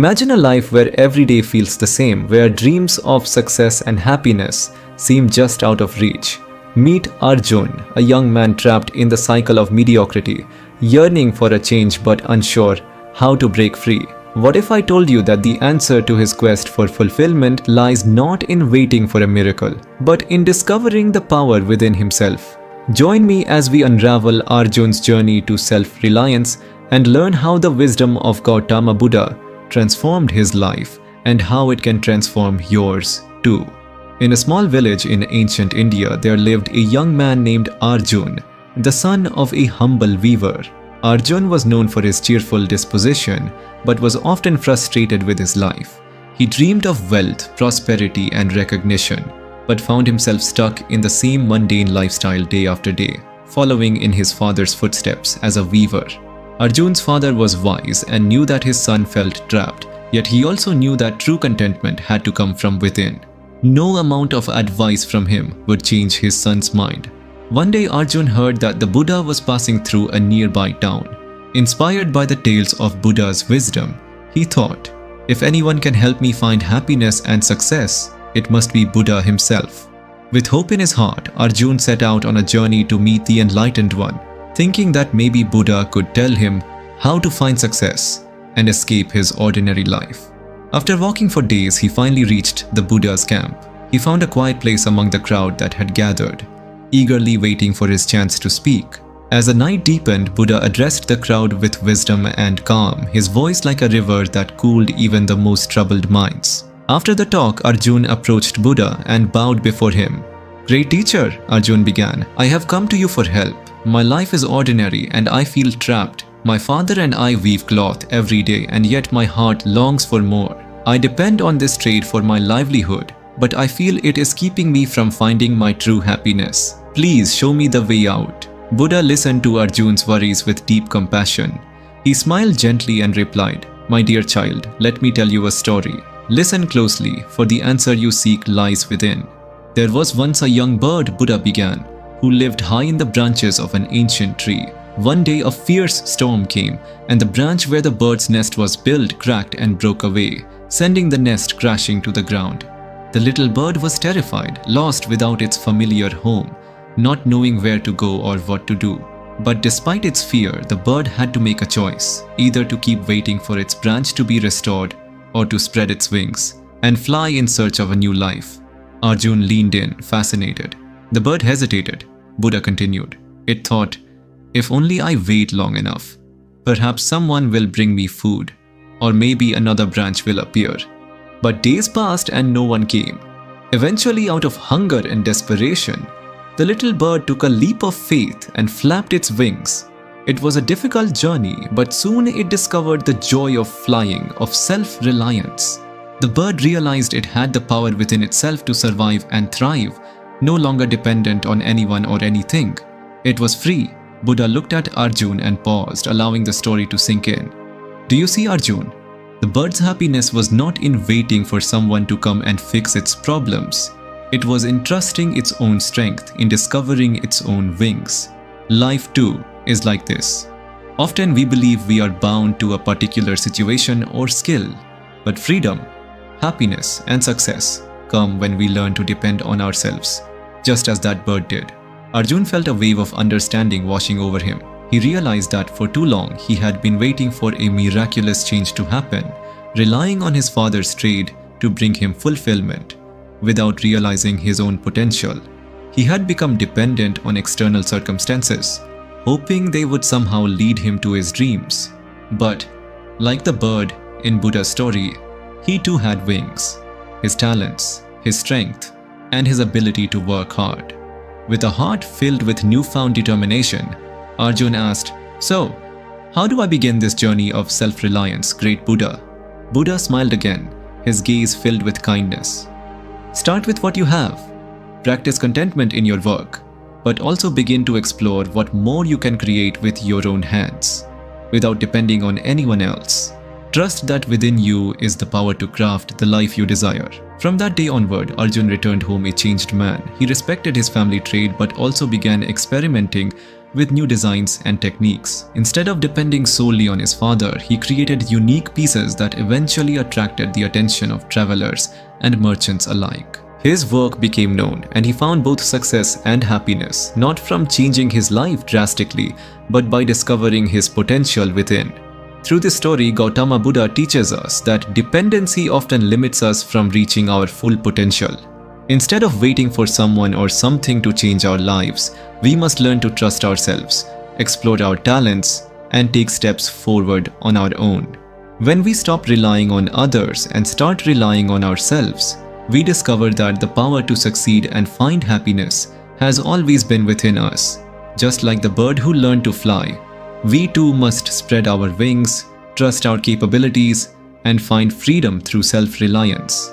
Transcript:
Imagine a life where every day feels the same, where dreams of success and happiness seem just out of reach. Meet Arjun, a young man trapped in the cycle of mediocrity, yearning for a change but unsure how to break free. What if I told you that the answer to his quest for fulfillment lies not in waiting for a miracle, but in discovering the power within himself? Join me as we unravel Arjun's journey to self-reliance and learn how the wisdom of Gautama Buddha transformed his life and how it can transform yours too. In a small village in ancient India, there lived a young man named Arjun, the son of a humble weaver. Arjun was known for his cheerful disposition, but was often frustrated with his life. He dreamed of wealth, prosperity, and recognition, but found himself stuck in the same mundane lifestyle day after day, following in his father's footsteps as a weaver. Arjun's father was wise and knew that his son felt trapped, yet he also knew that true contentment had to come from within. No amount of advice from him would change his son's mind. One day Arjun heard that the Buddha was passing through a nearby town. Inspired by the tales of Buddha's wisdom, he thought, if anyone can help me find happiness and success, it must be Buddha himself. With hope in his heart, Arjun set out on a journey to meet the enlightened one, thinking that maybe Buddha could tell him how to find success and escape his ordinary life. After walking for days, he finally reached the Buddha's camp. He found a quiet place among the crowd that had gathered, eagerly waiting for his chance to speak. As the night deepened, Buddha addressed the crowd with wisdom and calm, his voice like a river that cooled even the most troubled minds. After the talk, Arjun approached Buddha and bowed before him. "Great teacher," Arjun began, "I have come to you for help. My life is ordinary and I feel trapped. My father and I weave cloth every day and yet my heart longs for more. I depend on this trade for my livelihood, but I feel it is keeping me from finding my true happiness. Please show me the way out." Buddha listened to Arjun's worries with deep compassion. He smiled gently and replied, "My dear child, let me tell you a story. Listen closely, for the answer you seek lies within. There was once a young bird," Buddha began, "who lived high in the branches of an ancient tree. One day a fierce storm came, and the branch where the bird's nest was built cracked and broke away, sending the nest crashing to the ground. The little bird was terrified, lost without its familiar home, not knowing where to go or what to do. But despite its fear, the bird had to make a choice, either to keep waiting for its branch to be restored or to spread its wings and fly in search of a new life." Arjun leaned in, fascinated. The bird hesitated. Buddha continued, "It thought, if only I wait long enough, perhaps someone will bring me food, or maybe another branch will appear." But days passed and no one came. Eventually, out of hunger and desperation, the little bird took a leap of faith and flapped its wings. It was a difficult journey, but soon it discovered the joy of flying, of self-reliance. The bird realized it had the power within itself to survive and thrive, no longer dependent on anyone or anything. It was free. Buddha looked at Arjun and paused, allowing the story to sink in. "Do you see, Arjun? The bird's happiness was not in waiting for someone to come and fix its problems. It was in trusting its own strength, in discovering its own wings. Life too is like this. Often we believe we are bound to a particular situation or skill, but freedom, happiness, and success come when we learn to depend on ourselves, just as that bird did." Arjun felt a wave of understanding washing over him. He realized that for too long he had been waiting for a miraculous change to happen, relying on his father's trade to bring him fulfillment, without realizing his own potential. He had become dependent on external circumstances, hoping they would somehow lead him to his dreams. But, like the bird in Buddha's story, he too had wings, his talents, his strength, and his ability to work hard. With a heart filled with newfound determination, Arjun asked, "So, how do I begin this journey of self-reliance, great Buddha?" Buddha smiled again, his gaze filled with kindness. "Start with what you have. Practice contentment in your work, but also begin to explore what more you can create with your own hands, without depending on anyone else. Trust that within you is the power to craft the life you desire. From that day onward, Arjun returned home a changed man. He respected his family trade but also began experimenting with new designs and techniques. Instead of depending solely on his father, he created unique pieces that eventually attracted the attention of travelers and merchants alike. His work became known, and he found both success and happiness, not from changing his life drastically, but by discovering his potential within. Through this story, Gautama Buddha teaches us that dependency often limits us from reaching our full potential. Instead of waiting for someone or something to change our lives, we must learn to trust ourselves, explore our talents, and take steps forward on our own. When we stop relying on others and start relying on ourselves, we discover that the power to succeed and find happiness has always been within us. Just like the bird who learned to fly, we too must spread our wings, trust our capabilities, and find freedom through self-reliance.